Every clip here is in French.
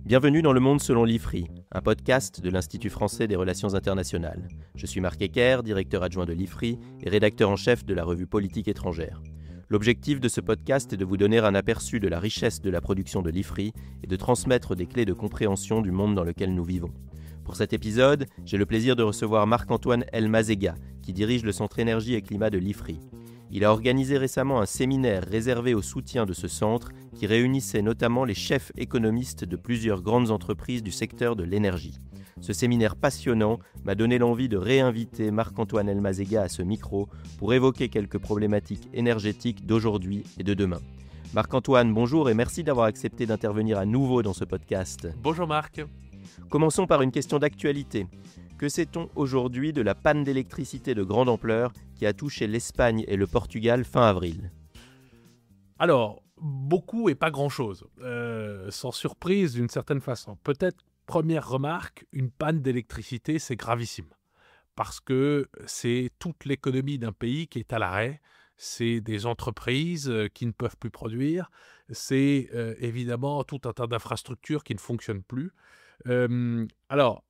Bienvenue dans Le Monde selon l'IFRI, un podcast de l'Institut français des relations internationales. Je suis Marc Ecker, directeur adjoint de l'IFRI et rédacteur en chef de la revue Politique étrangère. L'objectif de ce podcast est de vous donner un aperçu de la richesse de la production de l'IFRI et de transmettre des clés de compréhension du monde dans lequel nous vivons. Pour cet épisode, j'ai le plaisir de recevoir Marc-Antoine Elmazega, qui dirige le Centre Énergie et Climat de l'IFRI. Il a organisé récemment un séminaire réservé au soutien de ce centre qui réunissait notamment les chefs économistes de plusieurs grandes entreprises du secteur de l'énergie. Ce séminaire passionnant m'a donné l'envie de réinviter Marc-Antoine Elmazega à ce micro pour évoquer quelques problématiques énergétiques d'aujourd'hui et de demain. Marc-Antoine, bonjour et merci d'avoir accepté d'intervenir à nouveau dans ce podcast. Bonjour Marc. Commençons par une question d'actualité. Que sait-on aujourd'hui de la panne d'électricité de grande ampleur qui a touché l'Espagne et le Portugal fin avril ? Alors, beaucoup et pas grand-chose. Sans surprise d'une certaine façon. Peut-être, première remarque, une panne d'électricité, c'est gravissime. Parce que c'est toute l'économie d'un pays qui est à l'arrêt. C'est des entreprises qui ne peuvent plus produire. C'est évidemment tout un tas d'infrastructures qui ne fonctionnent plus. Alors,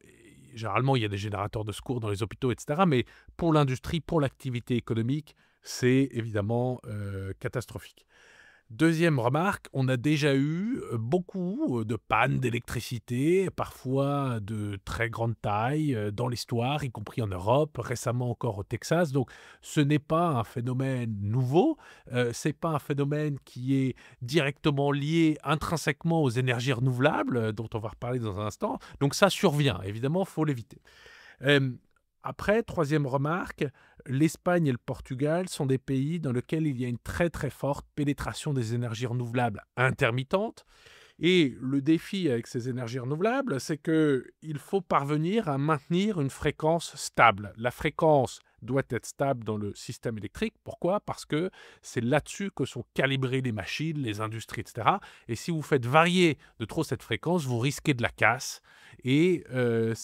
généralement, il y a des générateurs de secours dans les hôpitaux, etc. Mais pour l'industrie, pour l'activité économique, c'est évidemment catastrophique. Deuxième remarque, on a déjà eu beaucoup de pannes d'électricité, parfois de très grande taille dans l'histoire, y compris en Europe, récemment encore au Texas. Donc, ce n'est pas un phénomène nouveau, ce n'est pas un phénomène qui est directement lié intrinsèquement aux énergies renouvelables, dont on va reparler dans un instant. Donc, ça survient, évidemment, il faut l'éviter. Après, troisième remarque, l'Espagne et le Portugal sont des pays dans lesquels il y a une très très forte pénétration des énergies renouvelables intermittentes. Et le défi avec ces énergies renouvelables, c'est qu'il faut parvenir à maintenir une fréquence stable. La fréquence doit être stable dans le système électrique. Pourquoi ? Parce que c'est là-dessus que sont calibrées les machines, les industries, etc. Et si vous faites varier de trop cette fréquence, vous risquez de la casse. Et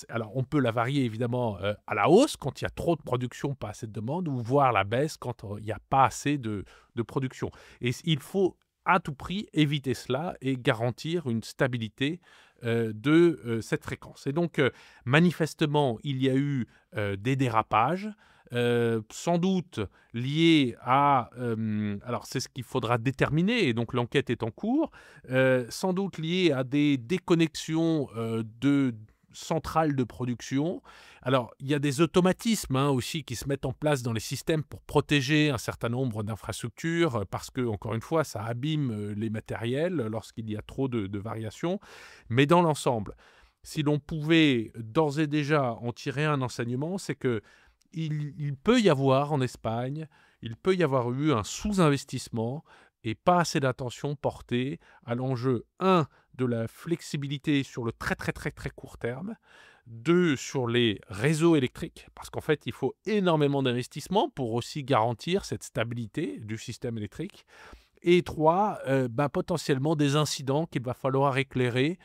alors, on peut la varier évidemment à la hausse quand il y a trop de production, pas assez de demande, ou voire la baisse quand il n'y a pas assez de production. Et il faut à tout prix éviter cela et garantir une stabilité de cette fréquence. Et donc, manifestement, il y a eu des dérapages, sans doute liés à... alors, c'est ce qu'il faudra déterminer, et donc l'enquête est en cours, sans doute liés à des déconnexions de centrales de production. Alors, il y a des automatismes aussi qui se mettent en place dans les systèmes pour protéger un certain nombre d'infrastructures parce que, encore une fois, ça abîme les matériels lorsqu'il y a trop de variations. Mais dans l'ensemble, si l'on pouvait d'ores et déjà en tirer un enseignement, c'est que il peut y avoir en Espagne, il peut y avoir eu un sous-investissement et pas assez d'attention portée à l'enjeu 1 de la flexibilité sur le très très très très court terme, 2 sur les réseaux électriques, parce qu'en fait il faut énormément d'investissements pour aussi garantir cette stabilité du système électrique, et 3, potentiellement des incidents qu'il va falloir éclairer,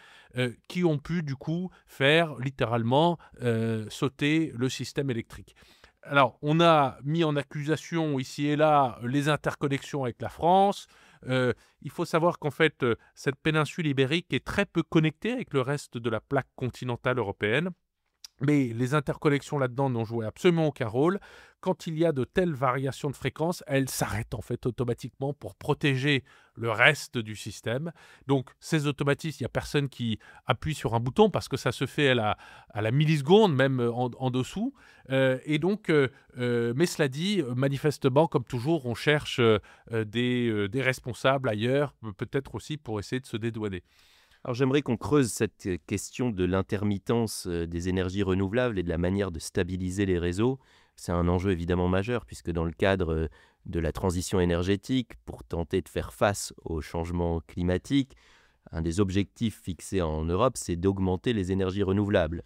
qui ont pu du coup faire littéralement sauter le système électrique. Alors, on a mis en accusation ici et là les interconnexions avec la France. Il faut savoir qu'en fait, cette péninsule ibérique est très peu connectée avec le reste de la plaque continentale européenne. Mais les interconnexions là-dedans n'ont joué absolument aucun rôle. Quand il y a de telles variations de fréquence, elles s'arrêtent en fait automatiquement pour protéger le reste du système. Donc ces automatismes, il n'y a personne qui appuie sur un bouton parce que ça se fait à la milliseconde, même en dessous. Mais cela dit, manifestement, comme toujours, on cherche des responsables ailleurs, peut-être aussi pour essayer de se dédouaner. Alors j'aimerais qu'on creuse cette question de l'intermittence des énergies renouvelables et de la manière de stabiliser les réseaux. C'est un enjeu évidemment majeur puisque dans le cadre de la transition énergétique, pour tenter de faire face au changement climatique, un des objectifs fixés en Europe, c'est d'augmenter les énergies renouvelables.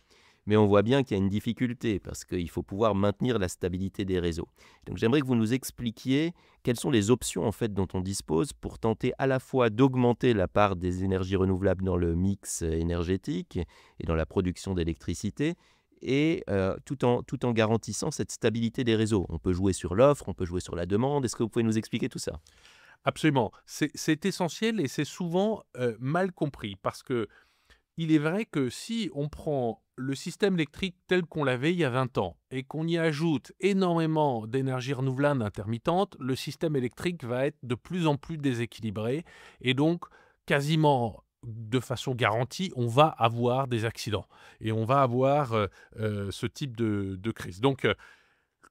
Mais on voit bien qu'il y a une difficulté parce qu'il faut pouvoir maintenir la stabilité des réseaux. Donc j'aimerais que vous nous expliquiez quelles sont les options en fait dont on dispose pour tenter à la fois d'augmenter la part des énergies renouvelables dans le mix énergétique et dans la production d'électricité et tout en garantissant cette stabilité des réseaux. On peut jouer sur l'offre, on peut jouer sur la demande. Est-ce que vous pouvez nous expliquer tout ça ? Absolument. C'est essentiel et c'est souvent mal compris parce que il est vrai que si on prend le système électrique tel qu'on l'avait il y a 20 ans et qu'on y ajoute énormément d'énergie renouvelable intermittente, le système électrique va être de plus en plus déséquilibré et donc quasiment de façon garantie, on va avoir des accidents et on va avoir ce type de crise. Donc,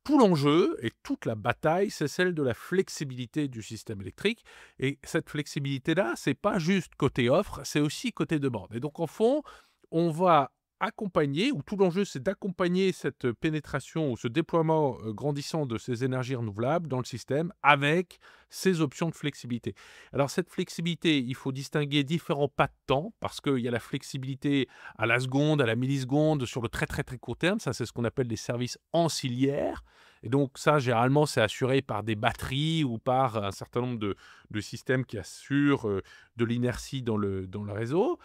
tout l'enjeu et toute la bataille, c'est celle de la flexibilité du système électrique. Et cette flexibilité-là, c'est pas juste côté offre, c'est aussi côté demande. Et donc, en fond, on va accompagner, ou tout l'enjeu, c'est d'accompagner cette pénétration ou ce déploiement grandissant de ces énergies renouvelables dans le système avec ces options de flexibilité. Alors, cette flexibilité, il faut distinguer différents pas de temps parce qu'il y a la flexibilité à la seconde, à la milliseconde, sur le très très très court terme. Ça, c'est ce qu'on appelle les services ancillaires. Et donc ça, généralement, c'est assuré par des batteries ou par un certain nombre de systèmes qui assurent de l'inertie dans le réseau.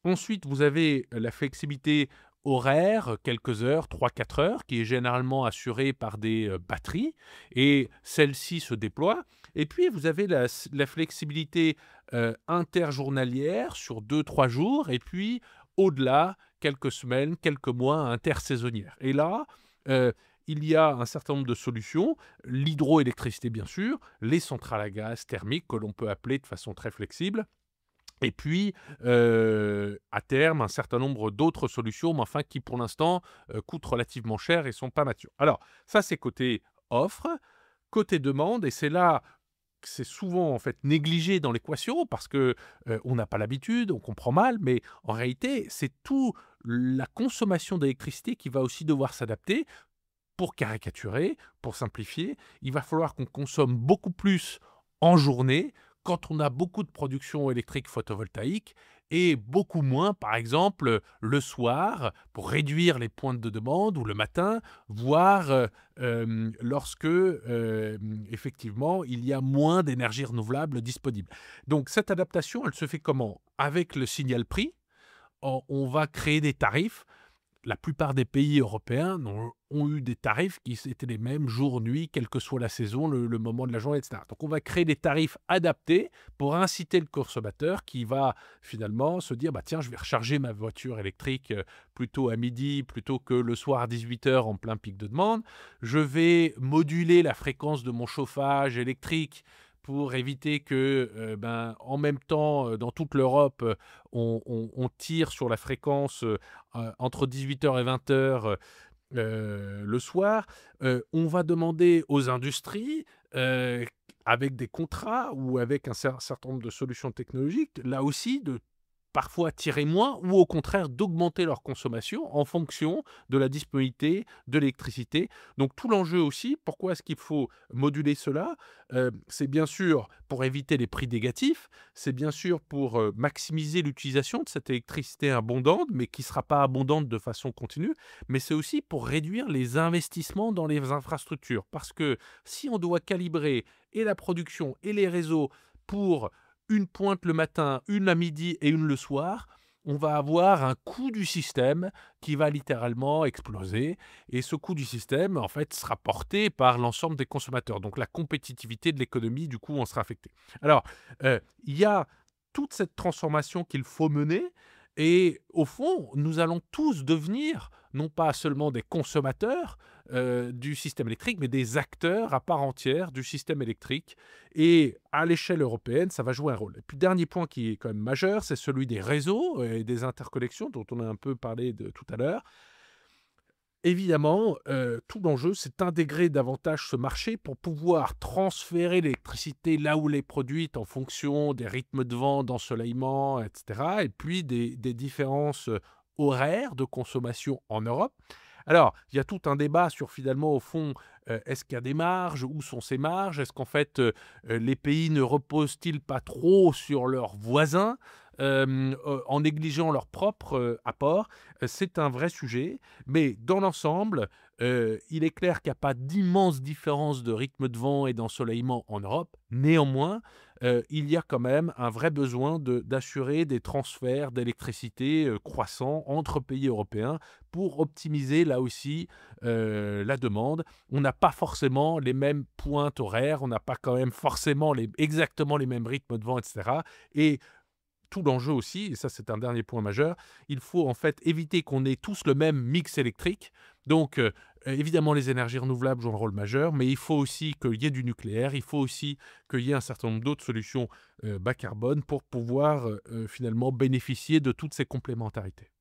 Ensuite, vous avez la flexibilité horaire, quelques heures, 3-4 heures, qui est généralement assurée par des batteries, et celle-ci se déploie. Et puis, vous avez la flexibilité interjournalière sur 2-3 jours, et puis au-delà, quelques semaines, quelques mois intersaisonnières. Et là, il y a un certain nombre de solutions, l'hydroélectricité bien sûr, les centrales à gaz thermiques que l'on peut appeler de façon très flexible, et puis, à terme, un certain nombre d'autres solutions, mais enfin qui pour l'instant coûtent relativement cher et sont pas matures. Alors, ça c'est côté offre. Côté demande, et c'est là que c'est souvent en fait négligé dans l'équation parce que on n'a pas l'habitude, on comprend mal, mais en réalité, c'est tout la consommation d'électricité qui va aussi devoir s'adapter. Pour caricaturer, pour simplifier, il va falloir qu'on consomme beaucoup plus en journée quand on a beaucoup de production électrique photovoltaïque et beaucoup moins, par exemple, le soir pour réduire les pointes de demande ou le matin, voire lorsque, effectivement, il y a moins d'énergie renouvelable disponible. Donc cette adaptation, elle se fait comment? Avec le signal prix, on va créer des tarifs. La plupart des pays européens ont eu des tarifs qui étaient les mêmes jour, nuit, quelle que soit la saison, le moment de la journée, etc. Donc on va créer des tarifs adaptés pour inciter le consommateur qui va finalement se dire bah, tiens, je vais recharger ma voiture électrique plutôt à midi plutôt que le soir à 18h en plein pic de demande. Je vais moduler la fréquence de mon chauffage électrique pour éviter que, en même temps, dans toute l'Europe, on tire sur la fréquence entre 18h et 20h le soir. On va demander aux industries, avec des contrats ou avec un certain nombre de solutions technologiques, là aussi, de parfois tirer moins ou au contraire d'augmenter leur consommation en fonction de la disponibilité de l'électricité. Donc tout l'enjeu aussi, pourquoi est-ce qu'il faut moduler cela? C'est bien sûr pour éviter les prix négatifs, c'est bien sûr pour maximiser l'utilisation de cette électricité abondante, mais qui ne sera pas abondante de façon continue, mais c'est aussi pour réduire les investissements dans les infrastructures. Parce que si on doit calibrer et la production et les réseaux pour une pointe le matin, une à midi et une le soir, on va avoir un coût du système qui va littéralement exploser. Et ce coût du système, en fait, sera porté par l'ensemble des consommateurs. Donc la compétitivité de l'économie, du coup, en sera affectée. Alors, il y a toute cette transformation qu'il faut mener. Et au fond, nous allons tous devenir, non pas seulement des consommateurs du système électrique, mais des acteurs à part entière du système électrique. Et à l'échelle européenne, ça va jouer un rôle. Et puis, dernier point qui est quand même majeur, c'est celui des réseaux et des interconnexions, dont on a un peu parlé tout à l'heure. Évidemment, tout l'enjeu, c'est d'intégrer davantage ce marché pour pouvoir transférer l'électricité là où elle est produite en fonction des rythmes de vent, d'ensoleillement, etc. Et puis des différences horaires de consommation en Europe. Alors, il y a tout un débat sur finalement, au fond, est-ce qu'il y a des marges? Où sont ces marges? Est-ce qu'en fait, les pays ne reposent-ils pas trop sur leurs voisins en négligeant leur propre apport? C'est un vrai sujet, mais dans l'ensemble, il est clair qu'il n'y a pas d'immense différence de rythme de vent et d'ensoleillement en Europe. Néanmoins, il y a quand même un vrai besoin d'assurer des transferts d'électricité croissants entre pays européens pour optimiser là aussi la demande. On n'a pas forcément les mêmes pointes horaires, on n'a pas quand même forcément exactement les mêmes rythmes de vent, etc. Et tout l'enjeu aussi, et ça c'est un dernier point majeur, il faut en fait éviter qu'on ait tous le même mix électrique. Donc évidemment les énergies renouvelables jouent un rôle majeur, mais il faut aussi qu'il y ait du nucléaire, il faut aussi qu'il y ait un certain nombre d'autres solutions bas carbone pour pouvoir finalement bénéficier de toutes ces complémentarités.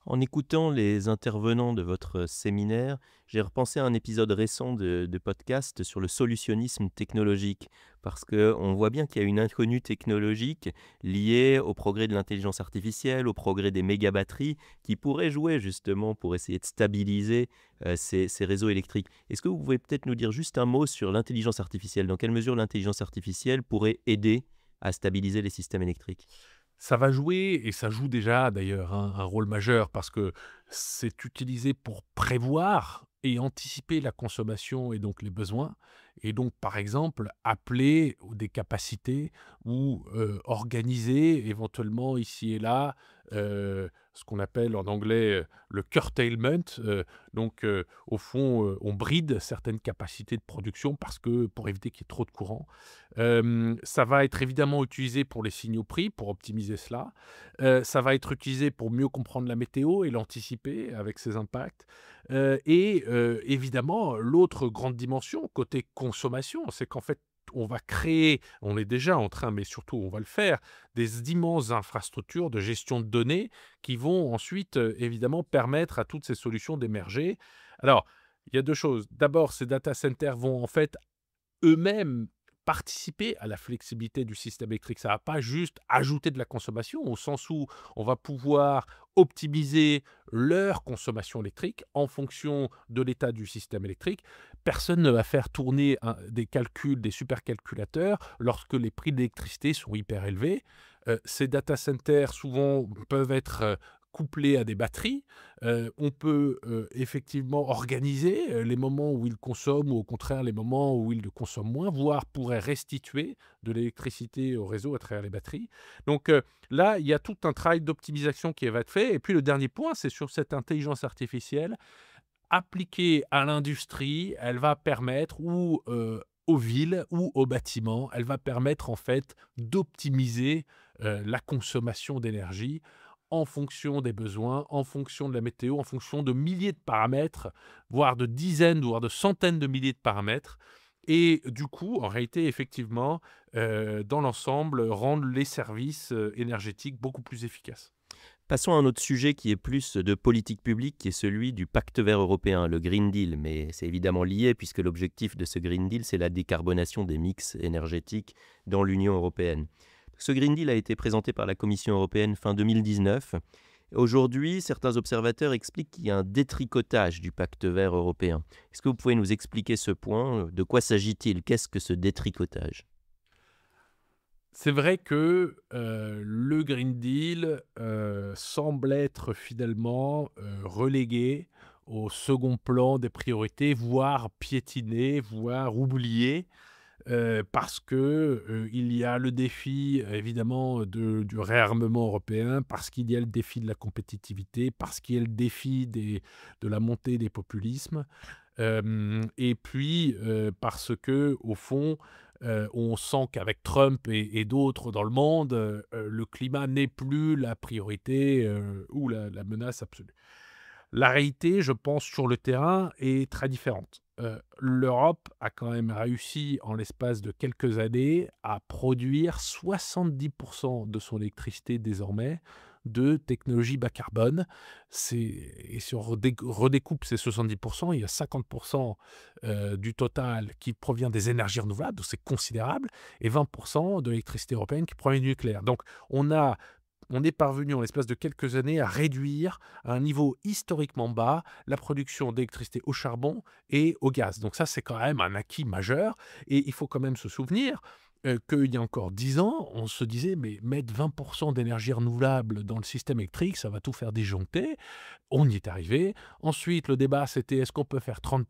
En écoutant les intervenants de votre séminaire, j'ai repensé à un épisode récent de podcast sur le solutionnisme technologique, parce qu'on voit bien qu'il y a une inconnue technologique liée au progrès de l'intelligence artificielle, au progrès des méga-batteries, qui pourrait jouer justement pour essayer de stabiliser ces réseaux électriques. Est-ce que vous pouvez peut-être nous dire juste un mot sur l'intelligence artificielle? Dans quelle mesure l'intelligence artificielle pourrait aider à stabiliser les systèmes électriques? Ça va jouer, et ça joue déjà d'ailleurs, hein, un rôle majeur parce que c'est utilisé pour prévoir et anticiper la consommation et donc les besoins. Et donc, par exemple, appeler des capacités ou organiser éventuellement ici et là ce qu'on appelle en anglais le curtailment. Au fond, on bride certaines capacités de production parce que pour éviter qu'il y ait trop de courant. Ça va être évidemment utilisé pour les signaux prix, pour optimiser cela. Ça va être utilisé pour mieux comprendre la météo et l'anticiper avec ses impacts. Évidemment, l'autre grande dimension, côté consommation, c'est qu'en fait, on va créer, on est déjà en train, mais surtout on va le faire, des immenses infrastructures de gestion de données qui vont ensuite, évidemment, permettre à toutes ces solutions d'émerger. Alors, il y a 2 choses. D'abord, ces data centers vont en fait eux-mêmes participer à la flexibilité du système électrique. Ça ne va pas juste ajouter de la consommation, au sens où on va pouvoir optimiser leur consommation électrique en fonction de l'état du système électrique. Personne ne va faire tourner des calculs, des supercalculateurs lorsque les prix de l'électricité sont hyper élevés. Ces data centers, souvent, peuvent être couplés à des batteries. On peut effectivement organiser les moments où ils consomment ou au contraire les moments où ils le consomment moins, voire pourrait restituer de l'électricité au réseau à travers les batteries. Donc là, il y a tout un travail d'optimisation qui va être fait. Et puis le dernier point, c'est sur cette intelligence artificielle appliquée à l'industrie. Elle va permettre ou aux villes ou aux bâtiments, elle va permettre en fait d'optimiser la consommation d'énergie en fonction des besoins, en fonction de la météo, en fonction de milliers de paramètres, voire de dizaines, voire de centaines de milliers de paramètres. Et du coup, en réalité, effectivement, dans l'ensemble, rendre les services énergétiques beaucoup plus efficaces. Passons à un autre sujet qui est plus de politique publique, qui est celui du pacte vert européen, le Green Deal. Mais c'est évidemment lié puisque l'objectif de ce Green Deal, c'est la décarbonation des mix énergétiques dans l'Union européenne. Ce Green Deal a été présenté par la Commission européenne fin 2019. Aujourd'hui, certains observateurs expliquent qu'il y a un détricotage du pacte vert européen. Est-ce que vous pouvez nous expliquer ce point? De quoi s'agit-il? Qu'est-ce que ce détricotage? C'est vrai que le Green Deal semble être finalement relégué au second plan des priorités, voire piétiné, voire oublié. Parce que, il y a le défi évidemment du réarmement européen, parce qu'il y a le défi de la compétitivité, parce qu'il y a le défi de la montée des populismes, et puis, parce que au fond, on sent qu'avec Trump et d'autres dans le monde, le climat n'est plus la priorité, ou la menace absolue. La réalité, je pense, sur le terrain est très différente. L'Europe a quand même réussi, en l'espace de quelques années, à produire 70 de son électricité désormais de technologie bas carbone. Et si on redécoupe ces 70 il y a 50 du total qui provient des énergies renouvelables, donc c'est considérable, et 20 de l'électricité européenne qui provient du nucléaire. Donc on est parvenu en l'espace de quelques années à réduire à un niveau historiquement bas la production d'électricité au charbon et au gaz. Donc ça, c'est quand même un acquis majeur. Et il faut quand même se souvenir qu'il y a encore 10 ans, on se disait, mais mettre 20 d'énergie renouvelable dans le système électrique, ça va tout faire disjoncter. On y est arrivé. Ensuite, le débat, c'était est-ce qu'on peut faire 30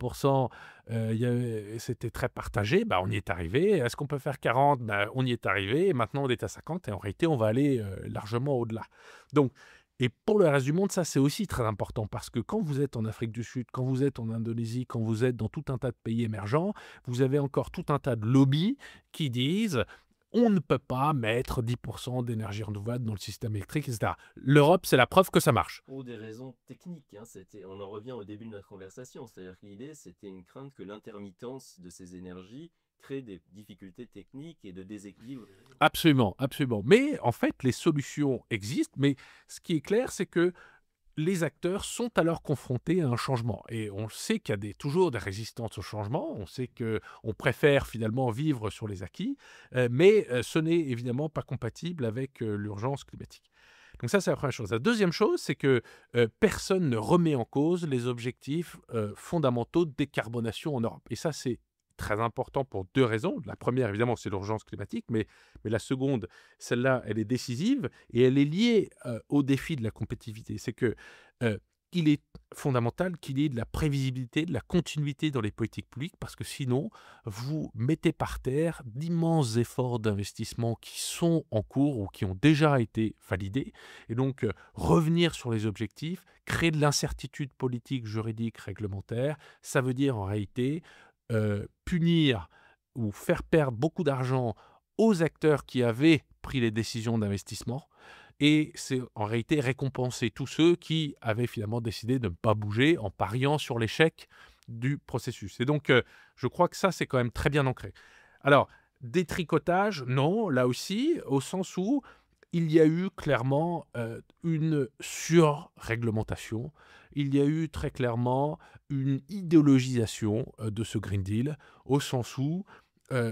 c'était très partagé. Bah, on y est arrivé. Est-ce qu'on peut faire 40? Bah, on y est arrivé. Et maintenant, on est à 50. Et en réalité, on va aller largement au-delà. Donc, et pour le reste du monde, ça, c'est aussi très important parce que quand vous êtes en Afrique du Sud, quand vous êtes en Indonésie, quand vous êtes dans tout un tas de pays émergents, vous avez encore tout un tas de lobbies qui disent on ne peut pas mettre 10% d'énergie renouvelable dans le système électrique, etc. L'Europe, c'est la preuve que ça marche. Pour des raisons techniques, hein, on en revient au début de notre conversation, c'est-à-dire que l'idée, c'était une crainte que l'intermittence de ces énergies crée des difficultés techniques et de déséquilibre. Absolument, absolument. Mais en fait, les solutions existent, mais ce qui est clair, c'est que les acteurs sont alors confrontés à un changement. Et on sait qu'il y a toujours des résistances au changement, on sait qu'on préfère finalement vivre sur les acquis, mais ce n'est évidemment pas compatible avec l'urgence climatique. Donc ça, c'est la première chose. La deuxième chose, c'est que personne ne remet en cause les objectifs fondamentaux de décarbonation en Europe. Et ça, c'est très important pour deux raisons. La première, évidemment, c'est l'urgence climatique, mais la seconde, celle-là, elle est décisive et elle est liée au défi de la compétitivité. C'est que il est fondamental qu'il y ait de la prévisibilité, de la continuité dans les politiques publiques, parce que sinon, vous mettez par terre d'immenses efforts d'investissement qui sont en cours ou qui ont déjà été validés. Et donc, revenir sur les objectifs, créer de l'incertitude politique, juridique, réglementaire, ça veut dire en réalité punir ou faire perdre beaucoup d'argent aux acteurs qui avaient pris les décisions d'investissement. Et c'est en réalité récompenser tous ceux qui avaient finalement décidé de ne pas bouger en pariant sur l'échec du processus. Et donc, je crois que ça, c'est quand même très bien ancré. Alors, détricotage, non, là aussi, au sens où il y a eu clairement une surréglementation, il y a eu très clairement une idéologisation de ce Green Deal, au sens où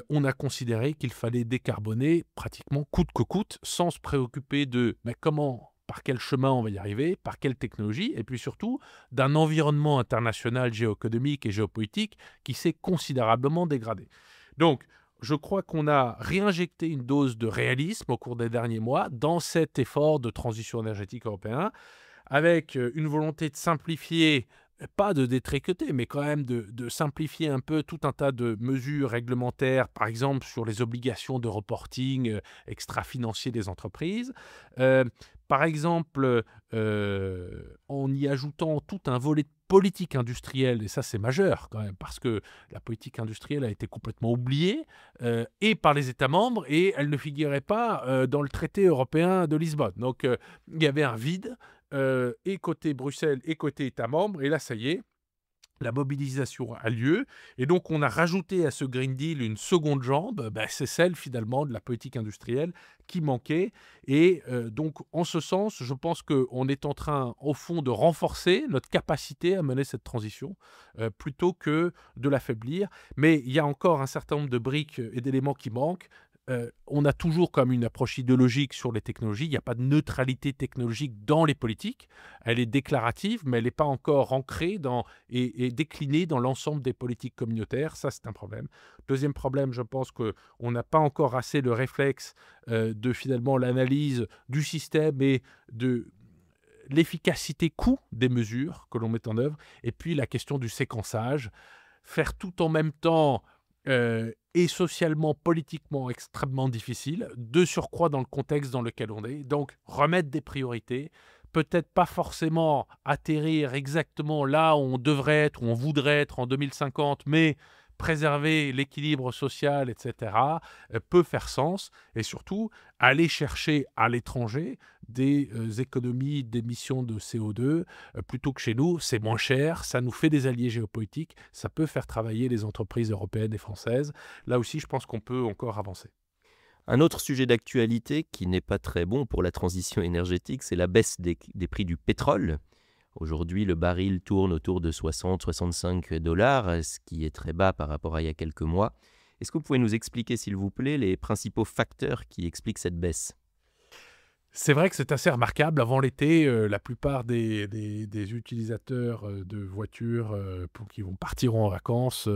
on a considéré qu'il fallait décarboner pratiquement coûte que coûte, sans se préoccuper de comment, par quel chemin on va y arriver, par quelle technologie, et puis surtout d'un environnement international géoéconomique et géopolitique qui s'est considérablement dégradé. Donc, je crois qu'on a réinjecté une dose de réalisme au cours des derniers mois dans cet effort de transition énergétique européen, avec une volonté de simplifier, pas de détricoter, mais quand même de simplifier un peu tout un tas de mesures réglementaires, par exemple sur les obligations de reporting extra-financier des entreprises. Par exemple, en y ajoutant tout un volet de politique industrielle, et ça c'est majeur quand même, parce que la politique industrielle a été complètement oubliée, et par les États membres, et elle ne figurait pas dans le traité européen de Lisbonne. Donc il y avait un vide, et côté Bruxelles et côté États membres, et là ça y est, la mobilisation a lieu, et donc on a rajouté à ce Green Deal une seconde jambe, c'est celle finalement de la politique industrielle qui manquait, et donc en ce sens, je pense qu'on est en train au fond de renforcer notre capacité à mener cette transition, plutôt que de l'affaiblir, mais il y a encore un certain nombre de briques et d'éléments qui manquent. On a toujours comme une approche idéologique sur les technologies. Il n'y a pas de neutralité technologique dans les politiques. Elle est déclarative, mais elle n'est pas encore ancrée et déclinée dans l'ensemble des politiques communautaires. Ça, c'est un problème. Deuxième problème, je pense qu'on n'a pas encore assez le réflexe de finalement l'analyse du système et de l'efficacité coût des mesures que l'on met en œuvre. Et puis la question du séquençage. Faire tout en même temps et socialement, politiquement extrêmement difficile, de surcroît dans le contexte dans lequel on est. Donc, remettre des priorités, peut-être pas forcément atterrir exactement là où on devrait être, où on voudrait être en 2050, mais préserver l'équilibre social, etc., peut faire sens. Et surtout, aller chercher à l'étranger des économies d'émissions de CO2 plutôt que chez nous. C'est moins cher, ça nous fait des alliés géopolitiques, ça peut faire travailler les entreprises européennes et françaises. Là aussi, je pense qu'on peut encore avancer. Un autre sujet d'actualité qui n'est pas très bon pour la transition énergétique, c'est la baisse des prix du pétrole. Aujourd'hui, le baril tourne autour de 60-65 $, ce qui est très bas par rapport à il y a quelques mois. Est-ce que vous pouvez nous expliquer, s'il vous plaît, les principaux facteurs qui expliquent cette baisse ? C'est vrai que c'est assez remarquable. Avant l'été, la plupart des utilisateurs de voitures qui partiront en vacances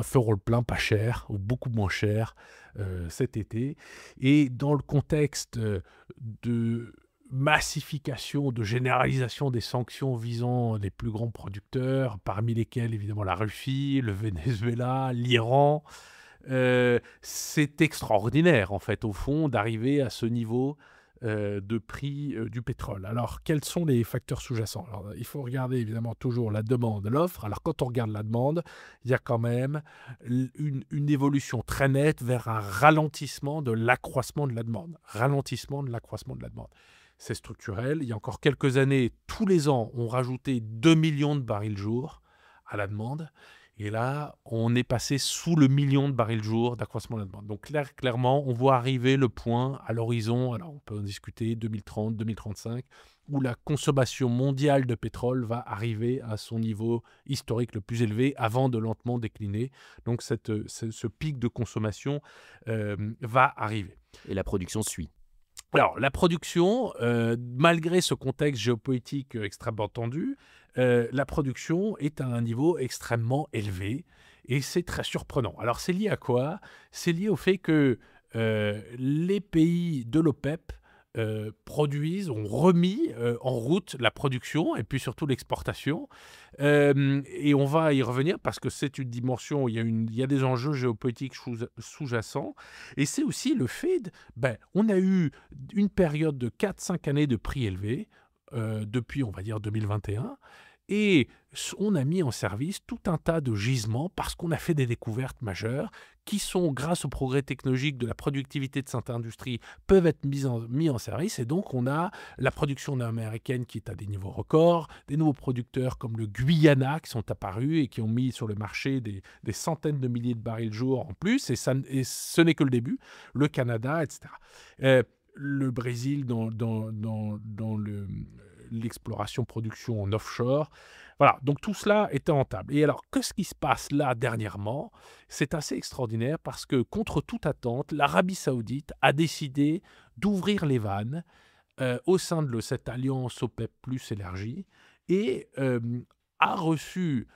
feront le plein pas cher ou beaucoup moins cher cet été. Et dans le contexte de massification, de généralisation des sanctions visant les plus grands producteurs, parmi lesquels évidemment la Russie, le Venezuela, l'Iran, c'est extraordinaire en fait au fond d'arriver à ce niveau de prix du pétrole. Alors, quels sont les facteurs sous-jacents? Alors, il faut regarder évidemment toujours la demande, l'offre. Alors, quand on regarde la demande, il y a quand même une évolution très nette vers un ralentissement de l'accroissement de la demande. Ralentissement de l'accroissement de la demande. C'est structurel. Il y a encore quelques années, tous les ans, on rajoutait 2 millions de barils jour à la demande. Et là, on est passé sous le million de barils jour d'accroissement de la demande. Donc clairement, on voit arriver le point à l'horizon, alors on peut en discuter, 2030, 2035, où la consommation mondiale de pétrole va arriver à son niveau historique le plus élevé avant de lentement décliner. Donc ce pic de consommation va arriver. Et la production suit. Alors, la production, malgré ce contexte géopolitique extrêmement tendu, la production est à un niveau extrêmement élevé et c'est très surprenant. Alors, c'est lié à quoi? C'est lié au fait que les pays de l'OPEP ont remis en route la production et puis surtout l'exportation. Et on va y revenir parce que c'est une dimension, il y a des enjeux géopolitiques sous-jacents. Et c'est aussi le fait, on a eu une période de 4-5 années de prix élevés depuis, on va dire, 2021. Et on a mis en service tout un tas de gisements parce qu'on a fait des découvertes majeures qui sont, grâce au progrès technologique de la productivité de cette industrie, peuvent être mis en service. Et donc, on a la production américaine qui est à des niveaux records, des nouveaux producteurs comme le Guyana qui sont apparus et qui ont mis sur le marché des centaines de milliers de barils jour en plus. Et ce n'est que le début. Le Canada, etc. Le Brésil dans l'exploration-production en offshore. Voilà, donc tout cela était rentable. Et alors, qu'est-ce qui se passe là dernièrement? C'est assez extraordinaire parce que, contre toute attente, l'Arabie Saoudite a décidé d'ouvrir les vannes au sein de cette alliance OPEP plus élargie et a reçu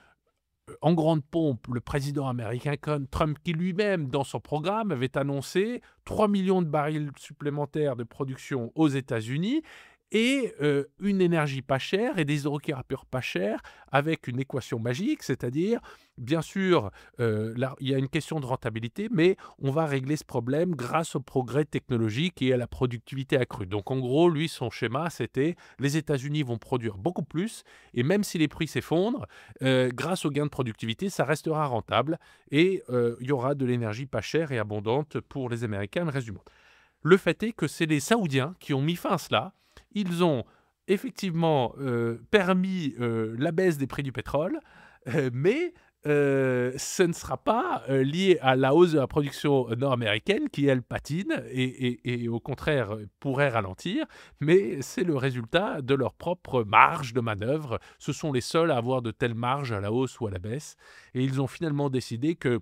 en grande pompe le président américain Trump, qui lui-même, dans son programme, avait annoncé 3 millions de barils supplémentaires de production aux États-Unis et une énergie pas chère et des hydrocarbures pas chers avec une équation magique, c'est-à-dire, bien sûr, là, il y a une question de rentabilité, mais on va régler ce problème grâce au progrès technologique et à la productivité accrue. Donc, en gros, lui, son schéma, c'était les États-Unis vont produire beaucoup plus et même si les prix s'effondrent, grâce aux gains de productivité, ça restera rentable et il y aura de l'énergie pas chère et abondante pour les Américains et le reste du monde. Le fait est que c'est les Saoudiens qui ont mis fin à cela. Ils ont effectivement permis la baisse des prix du pétrole, mais ce ne sera pas lié à la hausse de la production nord-américaine qui, elle, patine et au contraire pourrait ralentir, mais c'est le résultat de leur propre marge de manœuvre. Ce sont les seuls à avoir de telles marges à la hausse ou à la baisse. Et ils ont finalement décidé que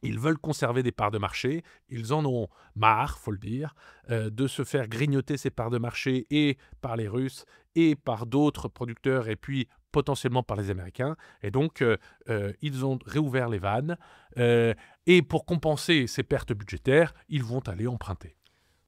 ils veulent conserver des parts de marché, ils en ont marre, faut le dire, de se faire grignoter ces parts de marché et par les Russes et par d'autres producteurs et puis potentiellement par les Américains. Et donc, ils ont réouvert les vannes et pour compenser ces pertes budgétaires, ils vont aller emprunter.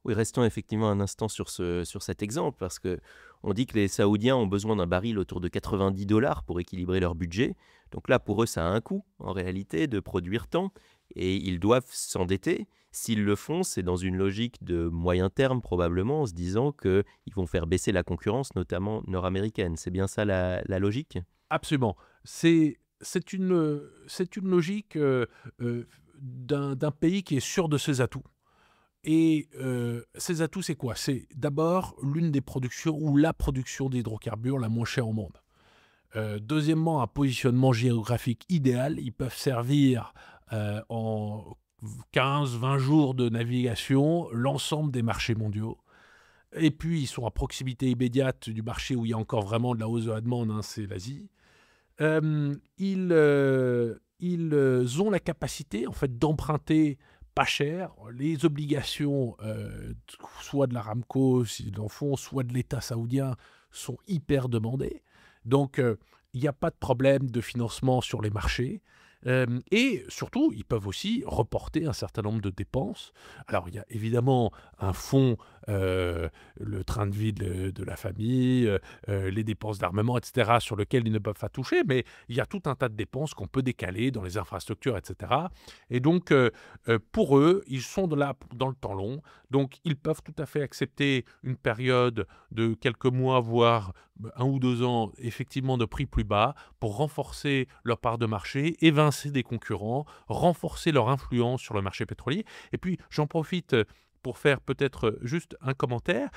Oui, restons effectivement un instant sur cet exemple, parce qu'on dit que les Saoudiens ont besoin d'un baril autour de 90 $ pour équilibrer leur budget. Donc là, pour eux, ça a un coût, en réalité, de produire tant, et ils doivent s'endetter. S'ils le font, c'est dans une logique de moyen terme, probablement, en se disant qu'ils vont faire baisser la concurrence, notamment nord-américaine. C'est bien ça la logique? Absolument. C'est une logique d'un pays qui est sûr de ses atouts. Et ces atouts, c'est quoi? C'est d'abord l'une des productions ou la production d'hydrocarbures la moins chère au monde. Deuxièmement, un positionnement géographique idéal. Ils peuvent servir en 15-20 jours de navigation l'ensemble des marchés mondiaux. Et puis, ils sont à proximité immédiate du marché où il y a encore vraiment de la hausse de la demande, hein, c'est l'Asie. Ils ont la capacité, en fait, d'emprunter pas cher, les obligations, soit de l'Aramco, s'ils en font, soit de l'État saoudien, sont hyper demandées. Donc, il n'y a pas de problème de financement sur les marchés. Et surtout, ils peuvent aussi reporter un certain nombre de dépenses. Alors, il y a évidemment un fonds, le train de vie de la famille, les dépenses d'armement, etc., sur lequel ils ne peuvent pas toucher, mais il y a tout un tas de dépenses qu'on peut décaler dans les infrastructures, etc. Et donc, pour eux, ils sont là dans le temps long, donc ils peuvent tout à fait accepter une période de quelques mois, voire 1 ou 2 ans, effectivement, de prix plus bas pour renforcer leur part de marché, évincer des concurrents, renforcer leur influence sur le marché pétrolier. Et puis, j'en profite pour faire peut-être juste un commentaire.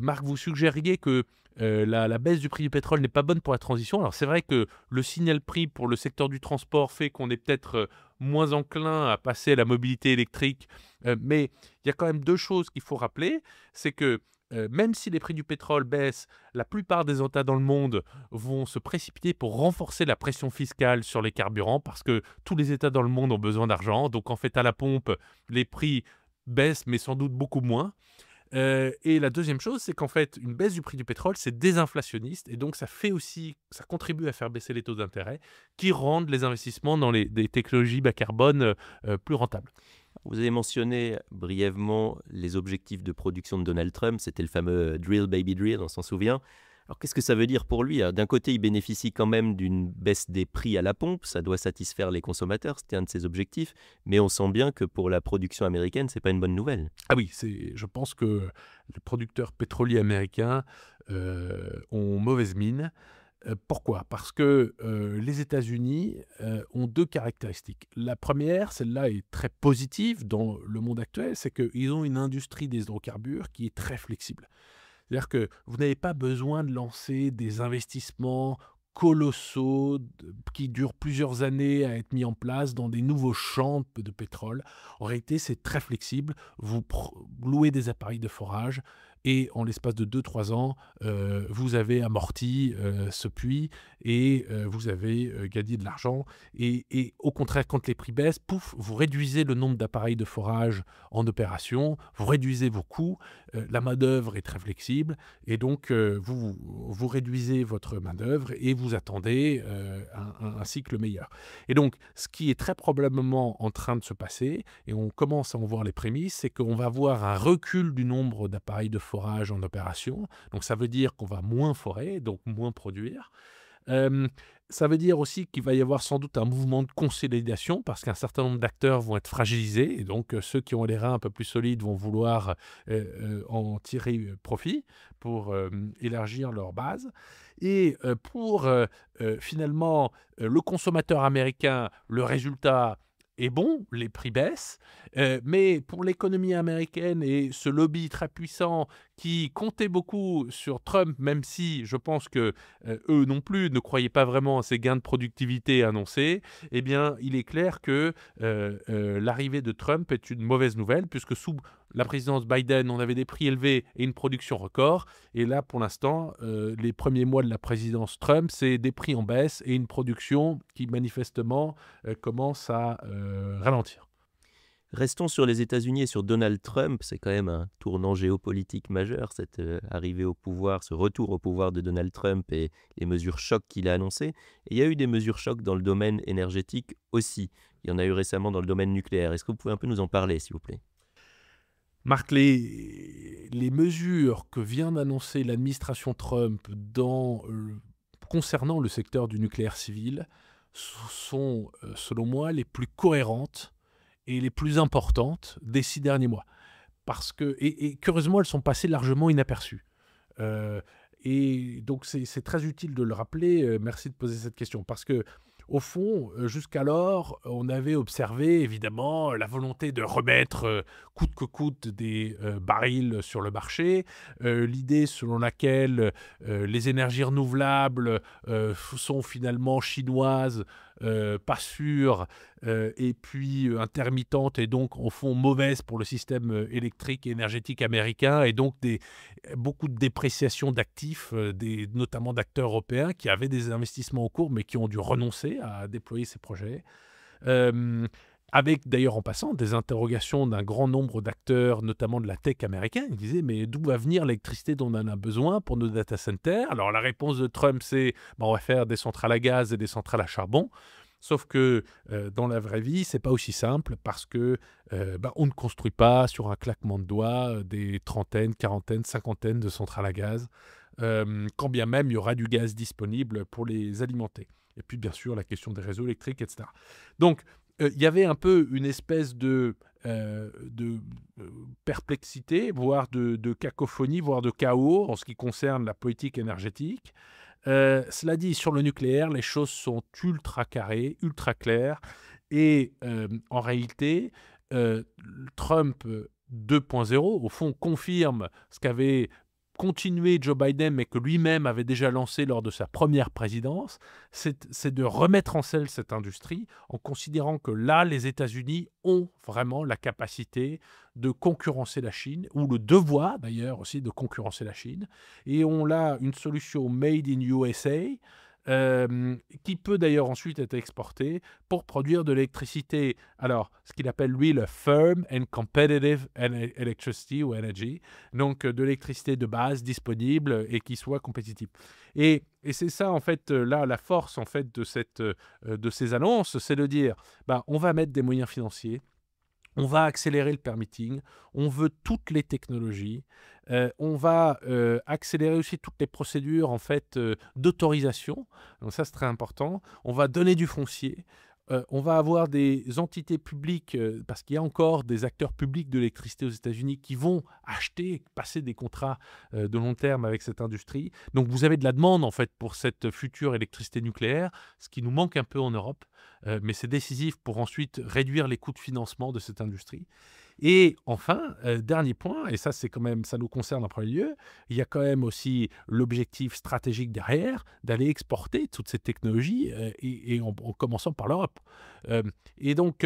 Marc, vous suggériez que la baisse du prix du pétrole n'est pas bonne pour la transition. Alors c'est vrai que le signal prix pour le secteur du transport fait qu'on est peut-être moins enclin à passer à la mobilité électrique, mais il y a quand même 2 choses qu'il faut rappeler. C'est que même si les prix du pétrole baissent, la plupart des États dans le monde vont se précipiter pour renforcer la pression fiscale sur les carburants parce que tous les États dans le monde ont besoin d'argent. Donc en fait, à la pompe, les prix baissent, mais sans doute beaucoup moins. Et la deuxième chose, c'est qu'en fait, une baisse du prix du pétrole, c'est désinflationniste et donc ça contribue à faire baisser les taux d'intérêt qui rendent les investissements dans des technologies bas carbone plus rentables. Vous avez mentionné brièvement les objectifs de production de Donald Trump, c'était le fameux Drill Baby Drill, on s'en souvient. Alors qu'est-ce que ça veut dire pour lui? D'un côté, il bénéficie quand même d'une baisse des prix à la pompe, ça doit satisfaire les consommateurs, c'était un de ses objectifs, mais on sent bien que pour la production américaine, c'est pas une bonne nouvelle. Ah oui, je pense que les producteurs pétroliers américains ont mauvaise mine. Pourquoi? Parce que les États-Unis ont 2 caractéristiques. La première, celle-là est très positive dans le monde actuel, c'est qu'ils ont une industrie des hydrocarbures qui est très flexible. C'est-à-dire que vous n'avez pas besoin de lancer des investissements colossaux qui durent plusieurs années à être mis en place dans des nouveaux champs de pétrole. En réalité, c'est très flexible. Vous louez des appareils de forage et en l'espace de 2 3 ans, vous avez amorti ce puits et vous avez gagné de l'argent. Et au contraire, quand les prix baissent, pouf, vous réduisez le nombre d'appareils de forage en opération, vous réduisez vos coûts, la main-d'œuvre est très flexible et donc vous réduisez votre main-d'œuvre et vous attendez un cycle meilleur. Et donc, ce qui est très probablement en train de se passer, et on commence à en voir les prémices, c'est qu'on va voir un recul du nombre d'appareils de forage en opération. Donc, ça veut dire qu'on va moins forer, donc moins produire. Ça veut dire aussi qu'il va y avoir sans doute un mouvement de consolidation parce qu'un certain nombre d'acteurs vont être fragilisés et donc ceux qui ont les reins un peu plus solides vont vouloir en tirer profit pour élargir leur base. Et pour finalement le consommateur américain, le résultat est bon, les prix baissent, mais pour l'économie américaine et ce lobby très puissant qui comptait beaucoup sur Trump, même si je pense que eux non plus ne croyaient pas vraiment à ces gains de productivité annoncés, eh bien, il est clair que l'arrivée de Trump est une mauvaise nouvelle, puisque sous la présidence Biden, on avait des prix élevés et une production record. Et là, pour l'instant, les premiers mois de la présidence Trump, c'est des prix en baisse et une production qui manifestement commence à ralentir. Restons sur les États-Unis et sur Donald Trump. C'est quand même un tournant géopolitique majeur, cette arrivée au pouvoir, ce retour au pouvoir de Donald Trump et les mesures chocs qu'il a annoncées. Et il y a eu des mesures chocs dans le domaine énergétique aussi. Il y en a eu récemment dans le domaine nucléaire. Est-ce que vous pouvez un peu nous en parler, s'il vous plaît? Marc, les mesures que vient d'annoncer l'administration Trump concernant le secteur du nucléaire civil sont, selon moi, les plus cohérentes et les plus importantes des 6 derniers mois. Parce que, et curieusement, elles sont passées largement inaperçues. Et donc, c'est très utile de le rappeler. Merci de poser cette question. Parce que, au fond, jusqu'alors, on avait observé évidemment la volonté de remettre coûte que coûte des barils sur le marché, l'idée selon laquelle les énergies renouvelables sont finalement chinoises, pas sûres, et puis intermittentes et donc au fond mauvaises pour le système électrique et énergétique américain et donc beaucoup de dépréciation d'actifs, notamment d'acteurs européens qui avaient des investissements en cours mais qui ont dû renoncer à déployer ces projets. Avec d'ailleurs en passant des interrogations d'un grand nombre d'acteurs, notamment de la tech américaine. Ils disaient mais d'où va venir l'électricité dont on en a besoin pour nos data centers? Alors la réponse de Trump c'est on va faire des centrales à gaz et des centrales à charbon. Sauf que dans la vraie vie, c'est pas aussi simple parce que on ne construit pas sur un claquement de doigts des trentaines, quarantaines, cinquantaines de centrales à gaz, quand bien même il y aura du gaz disponible pour les alimenter. Et puis bien sûr la question des réseaux électriques, etc. Donc il y avait un peu une espèce de perplexité, voire de cacophonie, voire de chaos en ce qui concerne la politique énergétique. Cela dit, sur le nucléaire, les choses sont ultra carrées, ultra claires. Et en réalité, Trump 2.0, au fond, confirme ce qu'avait continué Joe Biden, mais que lui-même avait déjà lancé lors de sa première présidence, c'est de remettre en selle cette industrie en considérant que là, les États-Unis ont vraiment la capacité de concurrencer la Chine, ou le devoir d'ailleurs aussi de concurrencer la Chine, et on a une solution made in USA, qui peut d'ailleurs ensuite être exportée pour produire de l'électricité. Alors, ce qu'il appelle lui le firm and competitive electricity ou energy, donc de l'électricité de base disponible et qui soit compétitive. Et c'est ça en fait là la force en fait de ces annonces, c'est de dire on va mettre des moyens financiers. On va accélérer le permitting, on veut toutes les technologies, on va accélérer aussi toutes les procédures en fait d'autorisation, donc ça c'est très important, on va donner du foncier, on va avoir des entités publiques, parce qu'il y a encore des acteurs publics de l'électricité aux États-Unis qui vont acheter, passer des contrats de long terme avec cette industrie. Donc vous avez de la demande en fait pour cette future électricité nucléaire, ce qui nous manque un peu en Europe, mais c'est décisif pour ensuite réduire les coûts de financement de cette industrie. Et enfin, dernier point, et ça c'est quand même, ça nous concerne en premier lieu, il y a quand même aussi l'objectif stratégique derrière d'aller exporter toutes ces technologies et en commençant par l'Europe. Et donc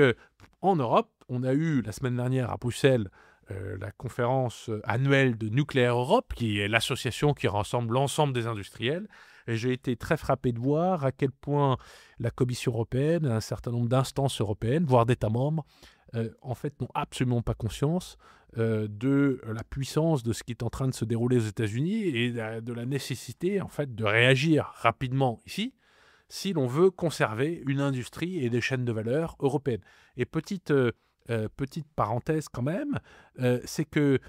en Europe, on a eu la semaine dernière à Bruxelles la conférence annuelle de Nucléaire Europe, qui est l'association qui rassemble l'ensemble des industriels. Et j'ai été très frappé de voir à quel point la Commission européenne, un certain nombre d'instances européennes, voire d'États membres, en fait, n'ont absolument pas conscience de la puissance de ce qui est en train de se dérouler aux États-Unis et de la nécessité, en fait, de réagir rapidement ici si l'on veut conserver une industrie et des chaînes de valeur européennes. Et petite parenthèse quand même, c'est que,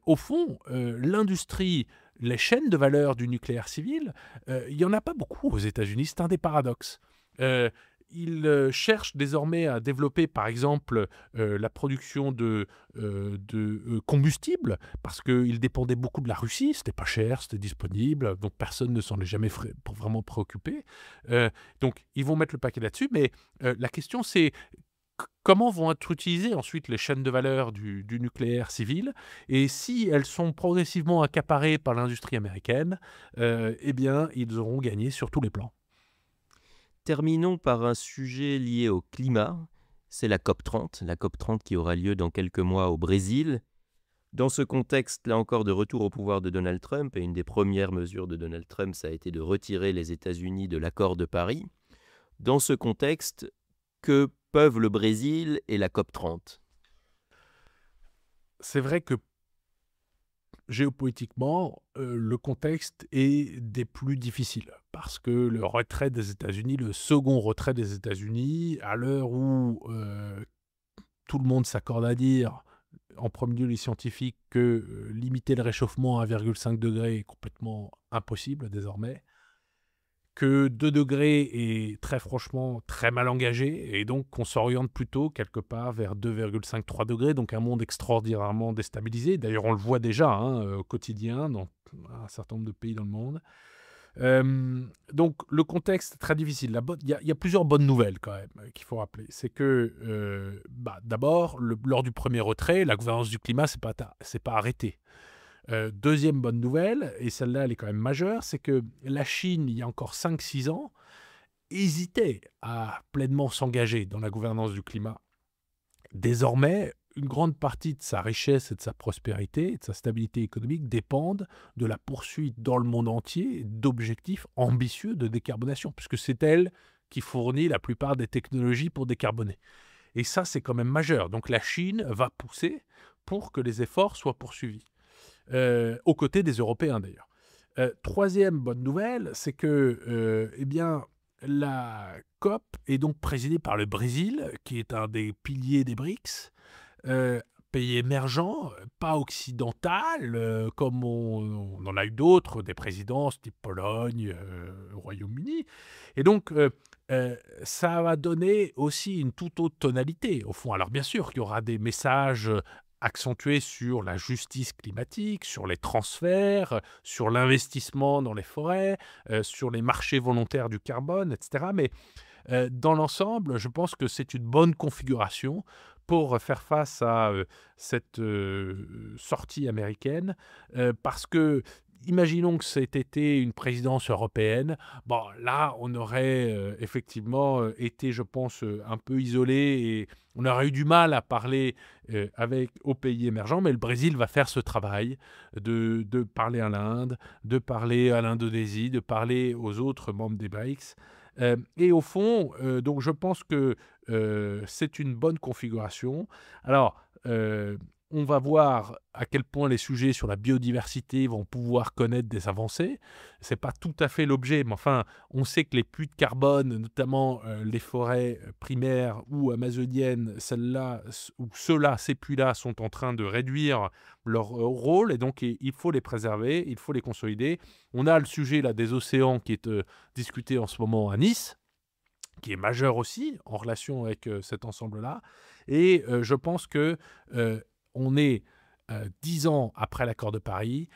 au fond, l'industrie, les chaînes de valeur du nucléaire civil, il n'y en a pas beaucoup aux États-Unis, c'est un des paradoxes. Ils cherchent désormais à développer, par exemple, la production de combustible, parce qu'ils dépendaient beaucoup de la Russie, c'était pas cher, c'était disponible, donc personne ne s'en est jamais vraiment préoccupé. Donc ils vont mettre le paquet là-dessus, mais la question c'est comment vont être utilisées ensuite les chaînes de valeur du nucléaire civil, et si elles sont progressivement accaparées par l'industrie américaine, eh bien ils auront gagné sur tous les plans. Terminons par un sujet lié au climat, c'est la COP30, qui aura lieu dans quelques mois au Brésil. Dans ce contexte, là encore, de retour au pouvoir de Donald Trump, et une des premières mesures de Donald Trump, ça a été de retirer les États-Unis de l'accord de Paris. Dans ce contexte, que peuvent le Brésil et la COP30 ? C'est vrai que géopolitiquement, le contexte est des plus difficiles parce que le retrait des États-Unis, le second retrait des États-Unis, à l'heure où tout le monde s'accorde à dire, en premier lieu les scientifiques, que limiter le réchauffement à 1,5 degré est complètement impossible désormais, que 2 degrés est très franchement très mal engagé, et donc qu'on s'oriente plutôt quelque part vers 2,5-3 degrés, donc un monde extraordinairement déstabilisé. D'ailleurs, on le voit déjà au quotidien dans un certain nombre de pays dans le monde. Donc le contexte est très difficile. Il y a plusieurs bonnes nouvelles quand même qu'il faut rappeler. C'est que d'abord, lors du premier retrait, la gouvernance du climat s'est pas arrêtée. Deuxième bonne nouvelle, et celle-là elle est quand même majeure, c'est que la Chine, il y a encore 5-6 ans, hésitait à pleinement s'engager dans la gouvernance du climat. Désormais, une grande partie de sa richesse et de sa prospérité et de sa stabilité économique dépendent de la poursuite dans le monde entier d'objectifs ambitieux de décarbonation, puisque c'est elle qui fournit la plupart des technologies pour décarboner. Et ça, c'est quand même majeur. Donc la Chine va pousser pour que les efforts soient poursuivis. Aux côtés des Européens d'ailleurs. Troisième bonne nouvelle, c'est que la COP est donc présidée par le Brésil, qui est un des piliers des BRICS, pays émergent, pas occidental, comme on en a eu d'autres, des présidences type Pologne, Royaume-Uni. Et donc, ça va donner aussi une toute autre tonalité, au fond. Alors bien sûr qu'il y aura des messages accentués sur la justice climatique, sur les transferts, sur l'investissement dans les forêts, sur les marchés volontaires du carbone, etc. Mais dans l'ensemble, je pense que c'est une bonne configuration pour faire face à cette sortie américaine, parce que, imaginons que c'était une présidence européenne, bon, là, on aurait effectivement été, je pense, un peu isolé et on aurait eu du mal à parler aux pays émergents, mais le Brésil va faire ce travail de parler à l'Inde, de parler à l'Indonésie, de parler aux autres membres des BRICS. Et au fond, donc je pense que c'est une bonne configuration. Alors, on va voir à quel point les sujets sur la biodiversité vont pouvoir connaître des avancées. Ce n'est pas tout à fait l'objet, mais enfin, on sait que les puits de carbone, notamment les forêts primaires ou amazoniennes, celles-là, ou ceux-là, ces puits-là, sont en train de réduire leur rôle, et donc il faut les préserver, il faut les consolider. On a le sujet là, des océans qui est discuté en ce moment à Nice, qui est majeur aussi en relation avec cet ensemble-là. Et je pense que on est 10 ans après l'accord de Paris.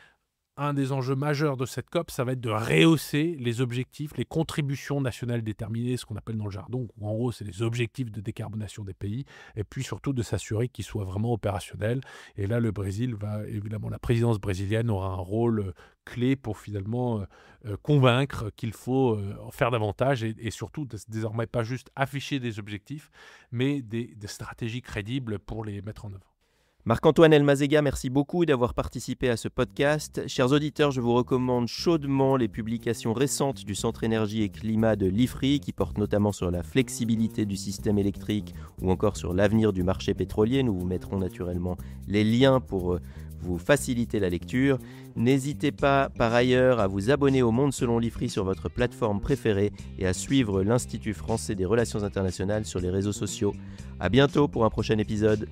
Un des enjeux majeurs de cette COP, ça va être de rehausser les objectifs, les contributions nationales déterminées, ce qu'on appelle dans le jargon, où en gros, c'est les objectifs de décarbonation des pays, et puis surtout de s'assurer qu'ils soient vraiment opérationnels. Et là, le Brésil va, évidemment, la présidence brésilienne aura un rôle clé pour finalement convaincre qu'il faut en faire davantage, et surtout, désormais, pas juste afficher des objectifs, mais des stratégies crédibles pour les mettre en œuvre. Marc-Antoine Elmazega, merci beaucoup d'avoir participé à ce podcast. Chers auditeurs, je vous recommande chaudement les publications récentes du Centre Énergie et Climat de l'IFRI, qui portent notamment sur la flexibilité du système électrique ou encore sur l'avenir du marché pétrolier. Nous vous mettrons naturellement les liens pour vous faciliter la lecture. N'hésitez pas par ailleurs à vous abonner au Monde selon l'IFRI sur votre plateforme préférée et à suivre l'Institut français des relations internationales sur les réseaux sociaux. À bientôt pour un prochain épisode.